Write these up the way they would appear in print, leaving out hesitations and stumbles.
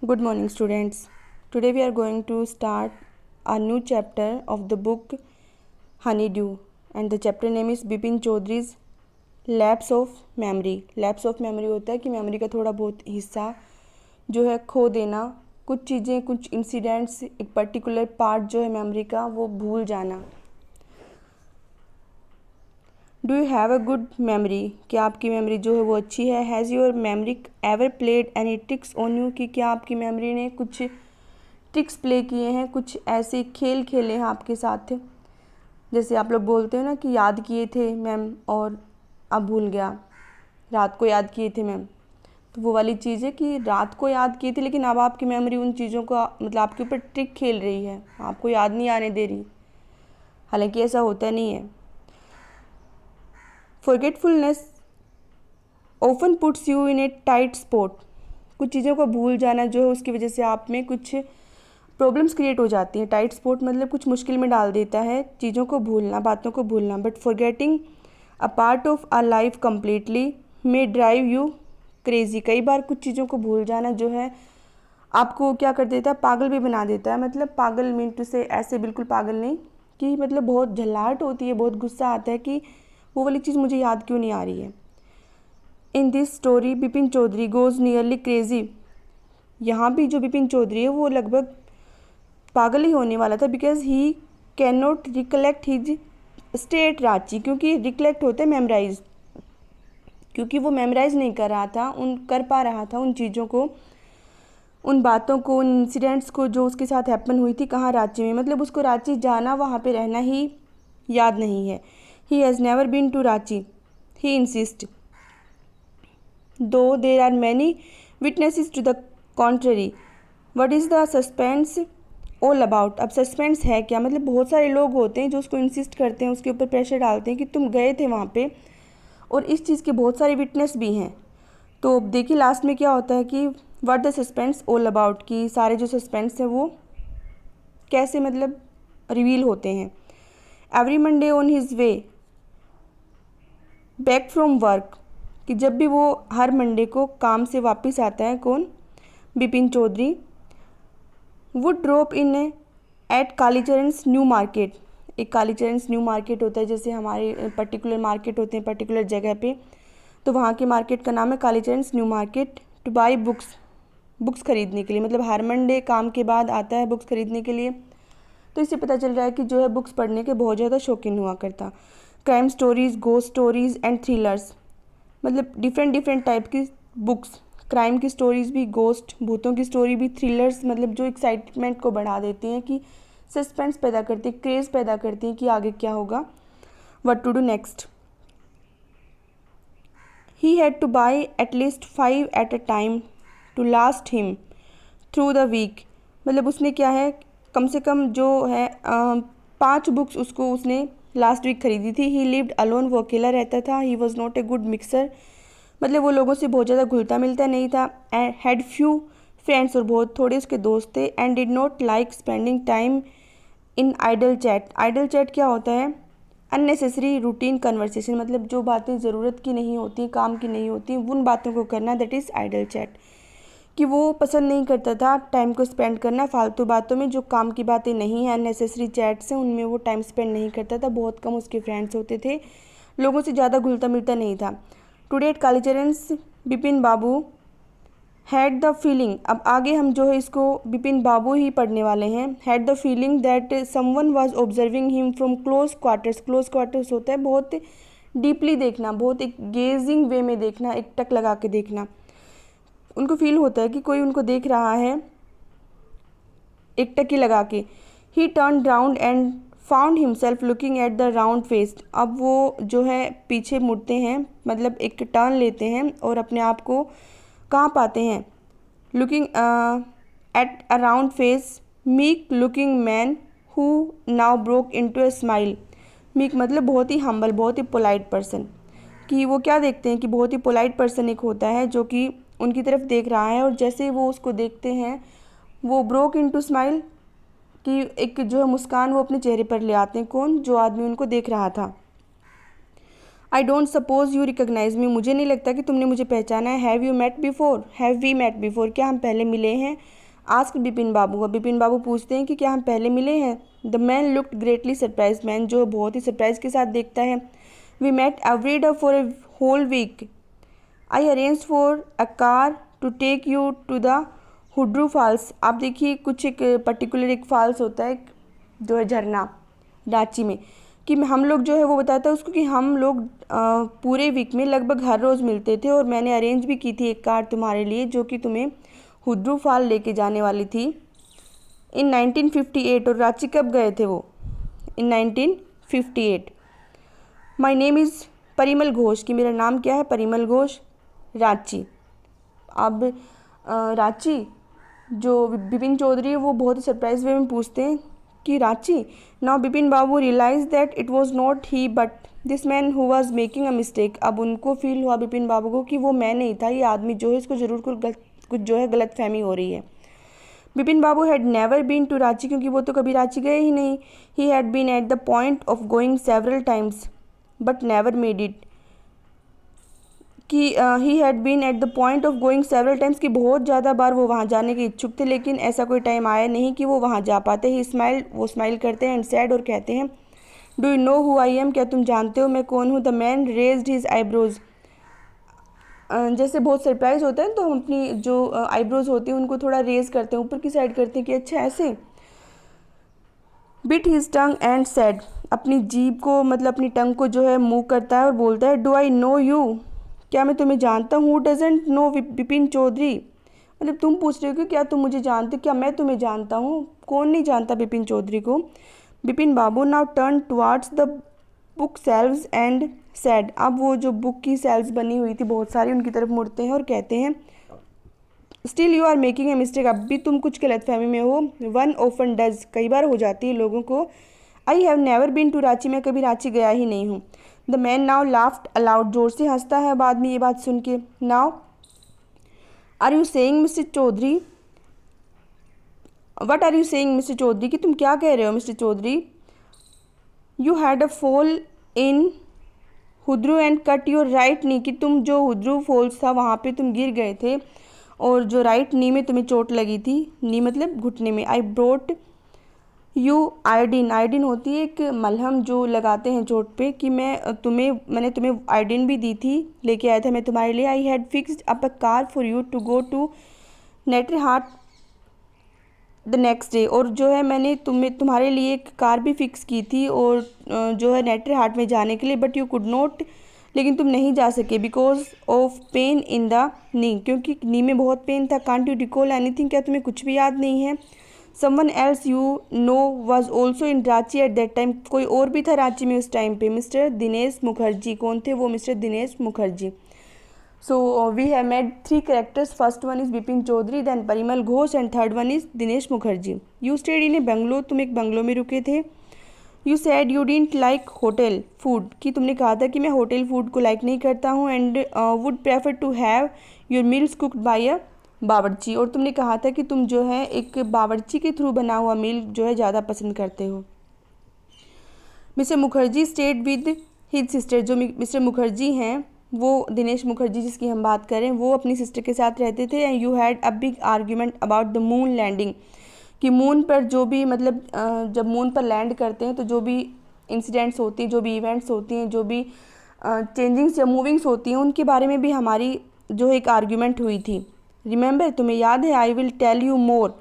Good morning, students. Today we are going to start a new chapter of the book Honeydew, and the chapter name is Bipin Chaudhary's Lapse of Memory. Lapse of memory होता है कि memory का थोड़ा बहुत हिस्सा जो है खो देना, कुछ चीज़ें, कुछ इंसिडेंट्स, एक पर्टिकुलर पार्ट जो है मेमोरी का वो भूल जाना। Do you have a good memory? क्या आपकी मेमोरी जो है वो अच्छी है? Has your memory ever played any tricks on you? कि क्या आपकी मेमोरी ने कुछ ट्रिक्स प्ले किए हैं, कुछ ऐसे खेल खेले हैं आपके साथ? जैसे आप लोग बोलते हो ना कि याद किए थे मैम और अब भूल गया, रात को याद किए थे मैम। तो वो वाली चीज़ है कि रात को याद किए थे लेकिन अब आपकी मेमोरी उन चीज़ों का मतलब आपके ऊपर ट्रिक खेल रही है, आपको याद नहीं आने दे रही। हालांकि ऐसा होता नहीं है। Forgetfulness often puts you in A tight spot. कुछ चीज़ों को भूल जाना जो है उसकी वजह से आप में कुछ प्रॉब्लम्स क्रिएट हो जाती हैं। टाइट स्पॉट मतलब कुछ मुश्किल में डाल देता है, चीज़ों को भूलना, बातों को भूलना। But forgetting a part of a life completely may drive you crazy. कई बार कुछ चीज़ों को भूल जाना जो है आपको क्या कर देता है, पागल भी बना देता है। मतलब पागल मीन टू से ऐसे बिल्कुल पागल नहीं कि मतलब बहुत झल्लाहट होती है, बहुत गुस्सा आता है कि वो वाली चीज़ मुझे याद क्यों नहीं आ रही है। In this story Bipin Chaudhary goes nearly crazy. यहाँ भी जो बिपिन चौधरी है वो लगभग पागल ही होने वाला था, because he can not recollect his stay at Ranchi. क्योंकि रिकलेक्ट होते हैं मेमोराइज, क्योंकि वो मेमोराइज नहीं कर रहा था, कर पा रहा था उन चीज़ों को, उन बातों को, उन इंसिडेंट्स को जो उसके साथ हैपन हुई थी। कहाँ? रांची में। मतलब उसको रांची जाना, वहाँ पे रहना ही याद नहीं है। He has never been to Ranchi, he insist, though there are many witnesses to the contrary. What is the suspense all about? अब सस्पेंस है क्या? मतलब बहुत सारे लोग होते हैं जो उसको इंसिस्ट करते हैं, उसके ऊपर प्रेशर डालते हैं कि तुम गए थे वहाँ पे, और इस चीज़ के बहुत सारे विटनेस भी हैं। तो देखिए लास्ट में क्या होता है कि what the suspense all about, कि सारे जो सस्पेंस हैं वो कैसे मतलब रिवील होते हैं। Every Monday on his way back from work, कि जब भी वो हर मंडे को काम से वापस आता है, कौन? Bipin Chaudhari. Would drop in at Kalicharan's New Market. एक कालीचरणस न्यू मार्केट होता है, जैसे हमारे पर्टिकुलर मार्केट होते हैं पर्टिकुलर जगह पे, तो वहाँ के मार्केट का नाम है Kalicharan's New Market. To buy books, books खरीदने के लिए। मतलब हर मंडे काम के बाद आता है बुक्स खरीदने के लिए। तो इससे पता चल रहा है कि जो है बुक्स पढ़ने के बहुत ज़्यादा शौकीन हुआ करता। Crime stories, ghost stories and thrillers, मतलब डिफरेंट डिफरेंट टाइप की बुक्स। क्राइम की स्टोरीज़ भी, गोस्ट भूतों की स्टोरी भी, थ्रिलर्स मतलब जो एक्साइटमेंट को बढ़ा देती हैं, कि सस्पेंस पैदा करती है, क्रेज़ पैदा करती हैं कि आगे क्या होगा, what to do next. He had to buy at least 5 at a time to last him through the week. मतलब उसने क्या है, कम से कम जो है 5 बुक्स उसको उसने लास्ट वीक खरीदी थी। ही लिव्ड अलोन, वो अकेला रहता था। He was not a good mixer, मतलब वो लोगों से बहुत ज़्यादा घुलता मिलता नहीं था। एंड हैड फ्यू फ्रेंड्स, और बहुत थोड़े उसके दोस्त थे। And did not like spending time in idle chat. Idle chat क्या होता है? अननेसेसरी रूटीन कन्वर्सेशन, मतलब जो बातें ज़रूरत की नहीं होती, काम की नहीं होती, उन बातों को करना, दैट इज़ आइडल चैट। कि वो पसंद नहीं करता था टाइम को स्पेंड करना फालतू बातों में, जो काम की बातें नहीं हैं, अननेसेसरी चैट्स हैं, उनमें वो टाइम स्पेंड नहीं करता था। बहुत कम उसके फ्रेंड्स होते थे, लोगों से ज़्यादा घुलता मिलता नहीं था। Today at Kalicharan's Bipin Babu had the feeling, अब आगे हम जो है इसको बिपिन बाबू ही पढ़ने वाले हैं। Had the feeling that someone was observing him from close quarters. Close quarters होता है बहुत डीपली देखना, बहुत एक गेजिंग वे में देखना, एक टक लगा के देखना। उनको फील होता है कि कोई उनको देख रहा है एक टकी लगा के। ही turn round and found himself looking at the round face. अब वो जो है पीछे मुड़ते हैं, मतलब एक टर्न लेते हैं और अपने आप को कहाँ पाते हैं? Looking at a round face meek looking man who now broke into a smile. Meek मतलब बहुत ही हम्बल, बहुत ही पोलाइट पर्सन। कि वो क्या देखते हैं कि बहुत ही पोलाइट पर्सन एक होता है जो कि उनकी तरफ देख रहा है, और जैसे वो उसको देखते हैं वो ब्रोक इनटू स्माइल, कि एक जो है मुस्कान वो अपने चेहरे पर ले आते हैं। कौन? जो आदमी उनको देख रहा था। I don't suppose you recognize me, मुझे नहीं लगता कि तुमने मुझे पहचाना है। Have you met before, have we met before, क्या हम पहले मिले हैं। आस्क बिपिन बाबू, बिपिन बाबू पूछते हैं कि क्या हम पहले मिले हैं। The man looked greatly surprise, man जो बहुत ही सरप्राइज के साथ देखता है। We met every day for a whole week, I arrange for a car to take you to the Hundru falls. आप देखिए कुछ एक पर्टिकुलर एक फॉल्स होता है जो है झरना रांची में, कि हम लोग जो है वो बताता है उसको कि हम लोग पूरे वीक में लगभग हर रोज़ मिलते थे और मैंने अरेंज भी की थी एक कार तुम्हारे लिए जो कि तुम्हें हुड्रू फॉल लेके जाने वाली थी इन 1958। और रांची कब गए थे वो, इन 1958। My name is Parimal Ghosh, कि मेरा नाम क्या है, परिमल घोष, रांची। अब रांची जो बिपिन चौधरी है वो बहुत ही सरप्राइज वे में पूछते हैं कि Ranchi. Now Bipin babu realise that it was not he but this man who was making a mistake. अब उनको फील हुआ बिपिन बाबू को कि वो मैं नहीं था, ये आदमी जो है इसको ज़रूर कुछ जो है गलत फहमी हो रही है। बिपिन बाबू had never been to Ranchi, क्योंकि वो तो कभी रांची गए ही नहीं। He had been at the point of going several times but never made it, कि he had been at the point of going several times, कि बहुत ज़्यादा बार वो वहाँ जाने के इच्छुक थे लेकिन ऐसा कोई टाइम आया नहीं कि वो वहाँ जा पाते। ही स्माइल, वो स्माइल करते हैं एंड सैड, और कहते हैं do you know who I am, क्या तुम जानते हो मैं कौन हूँ। The man raised his eyebrows, जैसे बहुत सरप्राइज होता है तो हम अपनी जो आईब्रोज होती हैं उनको थोड़ा रेज करते हैं, ऊपर की साइड करते हैं कि अच्छा ऐसे। Bit his tongue and sad, अपनी जीभ को मतलब अपनी टंग को जो है मूव करता है और बोलता है डू आई नो यू, क्या मैं तुम्हें जानता हूँ। डजेंट नो बिपिन चौधरी, मतलब तुम पूछ रहे हो कि क्या तुम मुझे जानते, क्या मैं तुम्हें जानता हूँ, कौन नहीं जानता बिपिन चौधरी को। Bipin Babu now turn towards the book shelves and said, अब वो जो बुक की सेल्व्स बनी हुई थी बहुत सारी उनकी तरफ मुड़ते हैं और कहते हैं still you are making a mistake, अब भी तुम कुछ गलतफहमी में हो। वन ऑफन डज, कई बार हो जाती है लोगों को। I have never been to Ranchi, मैं कभी रांची गया ही नहीं हूँ। The man now laughed aloud, जोर से हंसता है बाद में ये बात सुन के। Now are you saying mister Chaudhari, what are you saying mister Chaudhari, कि तुम क्या कह रहे हो mister Chaudhari. You had a fall in Hundru and cut your right knee, कि तुम जो हुड्रू फॉल्स था वहाँ पे तुम गिर गए थे और जो राइट नी में तुम्हें चोट लगी थी, नी मतलब घुटने में। आई ब्रोट यू आयोडीन, आयोडीन होती है एक मलहम जो लगाते हैं चोट पे, कि मैंने तुम्हें आयोडीन भी दी थी, लेके आया था मैं तुम्हारे लिए। I had fixed up a car for you to go to Netarhat the next day, और जो है मैंने तुम्हारे लिए एक कार भी फिक्स की थी और जो है नेटर हार्ट में जाने के लिए। बट यू कुड नॉट, लेकिन तुम नहीं जा सके because of pain in the knee, क्योंकि नी में बहुत पेन था। कांट यू रिकॉल एनीथिंग, क्या तुम्हें कुछ भी याद नहीं है। Someone else you know was also in Ranchi at that time, कोई और भी था रांची में उस टाइम पे। मिस्टर दिनेश मुखर्जी, कौन थे वो, mister Dinesh Mukherjee. So we have made 3 characters, first one is Bipin Chaudhary, then Parimal Ghosh and third one is Dinesh Mukherjee. You stayed in a bungalow, तुम एक बंगलो में रुके थे। You said you didn't like hotel food, कि तुमने कहा था कि मैं होटल फूड को लाइक नहीं करता हूँ। And would prefer to have your meals cooked by a bawarchi, और तुमने कहा था कि तुम जो है एक बावर्ची के थ्रू बना हुआ मील जो है ज़्यादा पसंद करते हो। Mister Mukherjee stayed with his sister, जो मिस्टर मुखर्जी हैं वो दिनेश मुखर्जी जिसकी हम बात करें, वो अपनी सिस्टर के साथ रहते थे। And you had a big argument about the moon landing, कि मून पर जो भी मतलब जब मून पर लैंड करते हैं तो जो भी इंसिडेंट्स होती हैं, जो भी इवेंट्स होती हैं, जो भी चेंजिंग्स या मूविंग्स होती हैं, उनके बारे में भी हमारी जो एक आर्ग्यूमेंट हुई थी। रिमेंबर, तुम्हें याद है। I will tell you more,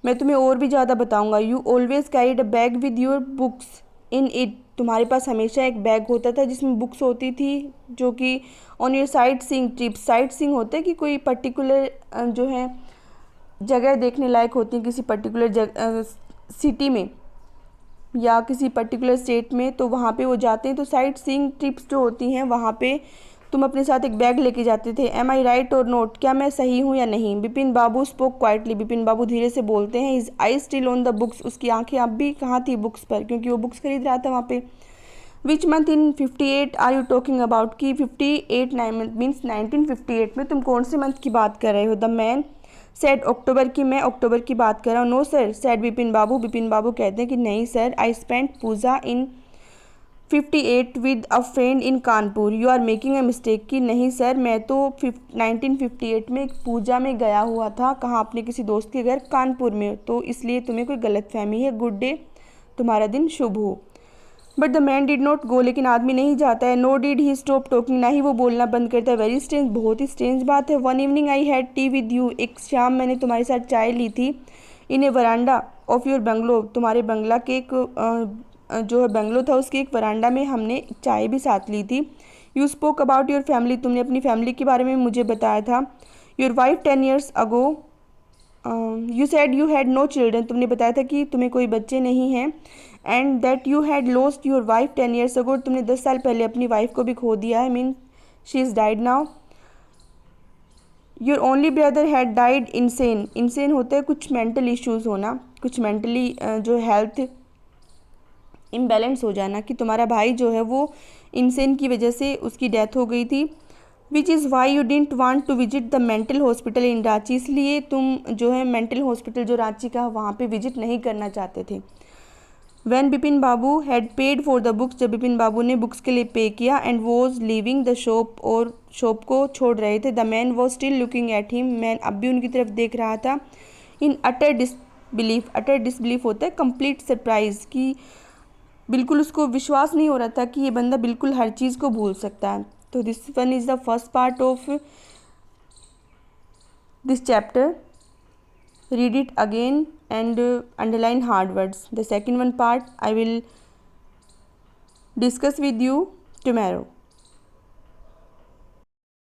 मैं तुम्हें और भी ज़्यादा बताऊँगा। You always carried a bag with your books in it, तुम्हारे पास हमेशा एक बैग होता था जिसमें बुक्स होती थी, जो कि on your sight seeing trip, sight seeing होता है कि कोई पर्टिकुलर जो है जगह देखने लायक होती है किसी पर्टिकुलर सिटी में या किसी पर्टिकुलर स्टेट में, तो वहाँ पे वो जाते हैं। तो साइट सीइंग ट्रिप्स जो होती हैं वहाँ पे तुम अपने साथ एक बैग लेके जाते थे। एम आई राइट और नोट, क्या मैं सही हूँ या नहीं। बिपिन बाबू स्पोक क्वाइटली, बिपिन बाबू धीरे से बोलते हैं। Is I still on the books, उसकी आंखें अब भी कहाँ थी बुक्स पर, क्योंकि वो बुक्स खरीद रहा था वहाँ पे। Which month in 58 are you talking about, की 58 मीन्स 1958 में तुम कौन से मंथ की बात कर रहे हो। द मैन सेड अक्टूबर की, मैं अक्टूबर की बात कर रहा हूँ। नो सर सेड बिपिन बाबू, बिपिन बाबू कहते हैं कि नहीं sir. I spent Puja in 58 with a friend in Kanpur, you are making a mistake. कि नहीं सर, मैं तो 1958 में एक पूजा में गया हुआ था। कहाँ? अपने किसी दोस्त के घर कानपुर में, तो इसलिए तुम्हें कोई गलतफहमी है। गुड डे, तुम्हारा दिन शुभ हो। But the man did not go, लेकिन आदमी नहीं जाता है। No did he stop talking, ना ही वो बोलना बंद करता है। वेरी स्ट्रेंज, बहुत ही स्ट्रेंज बात है। One evening I had T with you, एक शाम मैंने तुम्हारे साथ चाय ली थी। इन ए वरांडा ऑफ योर बंगलो, तुम्हारे बंगला के एक जो है बंगलो था उसके एक वरांडा में हमने चाय भी साथ ली थी। You spoke about your family, तुमने अपनी फैमिली के बारे में मुझे बताया था। Your wife 10 years ago, you said you had no children, तुमने बताया था कि तुम्हें कोई बच्चे नहीं हैं। And that you had lost your wife 10 years ago, तुमने 10 साल पहले अपनी वाइफ को भी खो दिया है। Mean she is died now. Your only brother had died insane, insane होता है कुछ मेंटल इश्यूज़ होना, कुछ मेंटली जो हेल्थ इम्बैलेंस हो जाना, कि तुम्हारा भाई जो है वो इंसेन की वजह से उसकी डेथ हो गई थी। Which is why you didn't want to visit the mental hospital in Ranchi, इसलिए तुम जो है मेंटल हॉस्पिटल जो रांची का वहाँ पे विजिट नहीं करना चाहते थे। When Bipin Babu had paid for the books, जब बिपिन बाबू ने बुक्स के लिए पे किया। And was leaving the shop, और शॉप को छोड़ रहे थे। The man was still looking at him, man अब भी उनकी तरफ देख रहा था। इन अटर डिसबिलीफ, अटर डिसबिलीफ होता है कंप्लीट सरप्राइज, कि बिल्कुल उसको विश्वास नहीं हो रहा था कि ये बंदा बिल्कुल हर चीज़ को भूल सकता है। तो this one is the first part of this chapter. Read it again and underline hard words. The second one part I will discuss with you tomorrow.